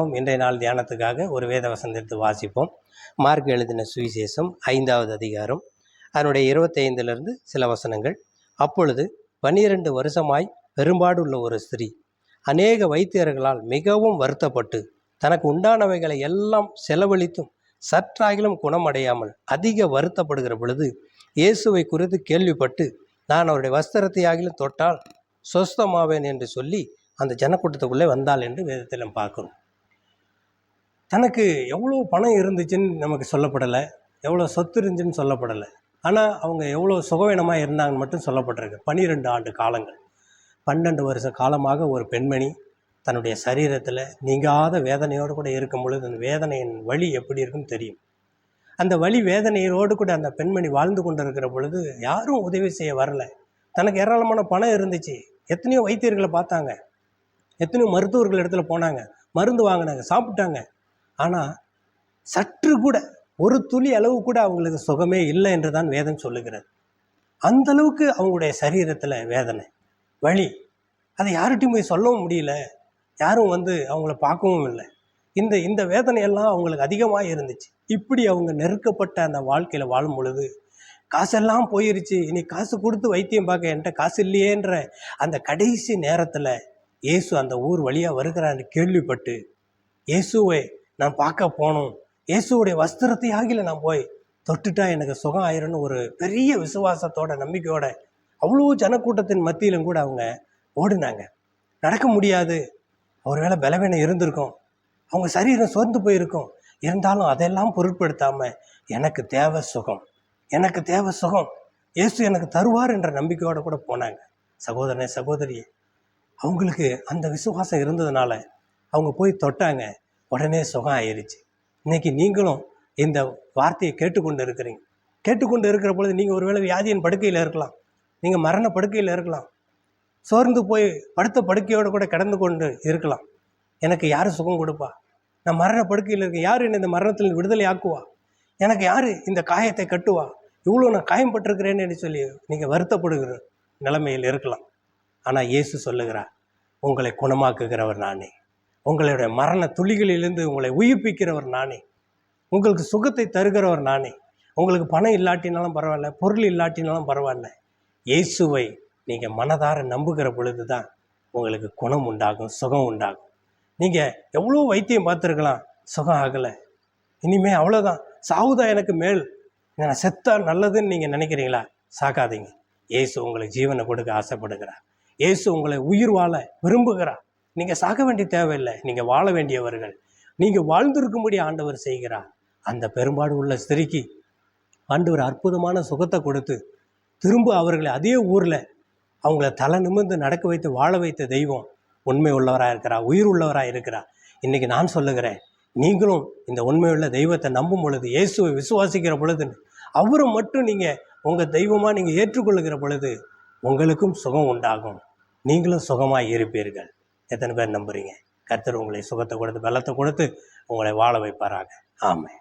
வாருங்கள் இன்றைய நாள் தியானத்துக்காக ஒரு வேத வசனத்தை வாசிப்போம். மார்க் எழுதின சுவிசேஷம் 5வது அதிகாரம் அதனுடைய 25 சில வசனங்கள். அப்பொழுது 12 வருஷமாய் பெரும்பாடுள்ள ஒரு ஸ்திரீ அநேக வைத்தியர்களால் மிகவும் வருத்தப்பட்டு தனக்கு உண்டானவைகளை எல்லாம் செலவழித்தும் சற்றாகிலும் குணமடையாமல் அதிக வருத்தப்படுகிற பொழுது இயேசுவை குறித்து கேள்விப்பட்டு நான் அவருடைய வஸ்திரத்தை ஆகிலும் தொட்டால் சொஸ்தமாவேன் என்று சொல்லி அந்த ஜனக்கூட்டத்துக்குள்ளே வந்தாள் என்று வேதத்தில் நம்ம பார்க்குறோம். தனக்கு எவ்வளோ பணம் இருந்துச்சுன்னு நமக்கு சொல்லப்படலை, எவ்வளோ சொத்து இருந்துச்சுன்னு சொல்லப்படலை. ஆனால் அவங்க எவ்வளோ சுகவீனமாக இருந்தாங்கன்னு மட்டும் சொல்லப்பட்டிருக்கு. 12 ஆண்டு காலங்கள், 12 வருஷ காலமாக ஒரு பெண்மணி தன்னுடைய சரீரத்தில் நீங்காத வேதனையோடு கூட இருக்கும் பொழுது அந்த வேதனையின் வலி எப்படி இருக்குன்னு தெரியும். அந்த வலி வேதனையோடு கூட அந்த பெண்மணி வாழ்ந்து கொண்டு இருக்கிற பொழுது யாரும் உதவி செய்ய வரலை. தனக்கு ஏராளமான பணம் இருந்துச்சு, எத்தனையோ வைத்தியர்களை பார்த்தாங்க, எத்தனையோ மருத்துவர்கள் இடத்துல போனாங்க, மருந்து வாங்கினாங்க, சாப்பிட்டாங்க. ஆனால் சற்று கூட ஒரு துளி அளவு கூட அவங்களுக்கு சுகமே இல்லை என்று தான் வேதம் சொல்லுகிறது. அந்தளவுக்கு அவங்களுடைய சரீரத்தில் வேதனை, வலி. அதை யார்கிட்டையும் போய் சொல்லவும் முடியல, யாரும் அவங்கள பார்க்கவும் இல்லை. இந்த வேதனையெல்லாம் அவங்களுக்கு அதிகமாக இருந்துச்சு. இப்படி அவங்க நெருக்கப்பட்ட அந்த வாழ்க்கையில் வாழும் பொழுது காசெல்லாம் போயிருச்சு, இனி காசு கொடுத்து வைத்தியம் பார்க்க என்கிட்ட காசு இல்லையேன்ற அந்த கடைசி நேரத்தில் இயேசு அந்த ஊர் வழியாக வருகிறான்னு கேள்விப்பட்டு இயேசுவை நான் பார்க்க போகணும், இயேசுடைய வஸ்திரத்தை ஆகில நான் போய் தொட்டுட்டா எனக்கு சுகம் ஆயிரும்னு ஒரு பெரிய விசுவாசத்தோட நம்பிக்கையோட அவ்வளோ ஜனக்கூட்டத்தின் மத்தியிலும் கூட அவங்க ஓடினாங்க. நடக்க முடியாது, ஒருவேளை பலவீனம் இருந்திருக்கும், அவங்க சரீரம் சோர்ந்து போயிருக்கும். இருந்தாலும் அதெல்லாம் பொருட்படுத்தாமல் எனக்கு தேவை சுகம், எனக்கு தேவை சுகம், இயேசு எனக்கு தருவார் என்ற நம்பிக்கையோடு கூட போனாங்க. சகோதரனே சகோதரியே, அவங்களுக்கு அந்த விசுவாசம் இருந்ததுனால அவங்க போய் தொட்டாங்க, உடனே சுகம் ஆயிடுச்சு. இன்றைக்கி நீங்களும் இந்த வார்த்தையை கேட்டுக்கொண்டு இருக்கிறீங்க. கேட்டுக்கொண்டு இருக்கிற பொழுது நீங்கள் ஒருவேளை வியாதியின் படுக்கையில் இருக்கலாம், நீங்கள் மரண படுக்கையில் இருக்கலாம், சோர்ந்து போய் படுத்த படுக்கையோடு கூட கடந்து கொண்டு இருக்கலாம். எனக்கு யார் சுகம் கொடுப்பா, நான் மரண படுக்கையில் இருக்கேன், யார் என்னை இந்த மரணத்தில் விடுதலை ஆக்குவா, எனக்கு யார் இந்த காயத்தை கட்டுவா, இவ்வளோ நான் காயம்பட்டிருக்கிறேன்னு சொல்லி நீங்கள் வருத்தப்படுகிற நிலைமையில் இருக்கலாம். ஆனால் இயேசு சொல்லுகிறார், உங்களை குணமாக்குகிறவர் நானே, உங்களுடைய மரண துளிகளிலிருந்து உங்களை உயிர்ப்பிக்கிறவர் நானே, உங்களுக்கு சுகத்தை தருகிறவர் நானே. உங்களுக்கு பணம் இல்லாட்டினாலும் பரவாயில்ல, பொருள் இல்லாட்டினாலும் பரவாயில்ல, இயேசுவை நீங்கள் மனதார நம்புகிற பொழுது தான் உங்களுக்கு குணம் உண்டாகும், சுகம் உண்டாகும். நீங்கள் எவ்வளோ வைத்தியம் பார்த்துருக்கலாம், சுகம் ஆகலை, இனிமேல் அவ்வளோதான், சாவுதான் எனக்கு மேல், நான் செத்தா நல்லதுன்னு நீங்கள் நினைக்கிறீங்களா? சாகாதீங்க. இயேசு உங்களுக்கு ஜீவனை கொடுக்க ஆசைப்படுகிறார். இயேசு உங்களை உயிர் வாழ விரும்புகிறார். நீங்கள் சாக வேண்டிய தேவையில்லை, நீங்கள் வாழ வேண்டியவர்கள். நீங்கள் வாழ்ந்திருக்கும்படி ஆண்டவர் செய்கிறார். அந்த பெரும்பாடு உள்ள ஸ்திரீக்கு ஆண்டவர் அற்புதமான சுகத்தை கொடுத்து திரும்ப அவர்களை அதே ஊரில் அவங்கள தலை நிமிர்ந்து நடக்க வைத்து வாழ வைத்த தெய்வம் உண்மை உள்ளவராக இருக்கிறார், உயிர் உள்ளவராக இருக்கிறார். இன்றைக்கி நான் சொல்லுகிறேன், நீங்களும் இந்த உண்மையுள்ள தெய்வத்தை நம்பும் பொழுது, இயேசுவை விசுவாசிக்கிற பொழுது, அவரை மட்டும் நீங்கள் உங்கள் தெய்வமாக நீங்கள் ஏற்றுக்கொள்ளுகிற பொழுது உங்களுக்கும் சுகம் உண்டாகும், நீங்களும் சுகமாக இருப்பீர்கள். எத்தனை பேர் நம்புறீங்க? கர்த்தர் உங்களை சுகத்தை கொடுத்து பலத்தை கொடுத்து உங்களை வாழ வைப்பாராக. ஆமென்.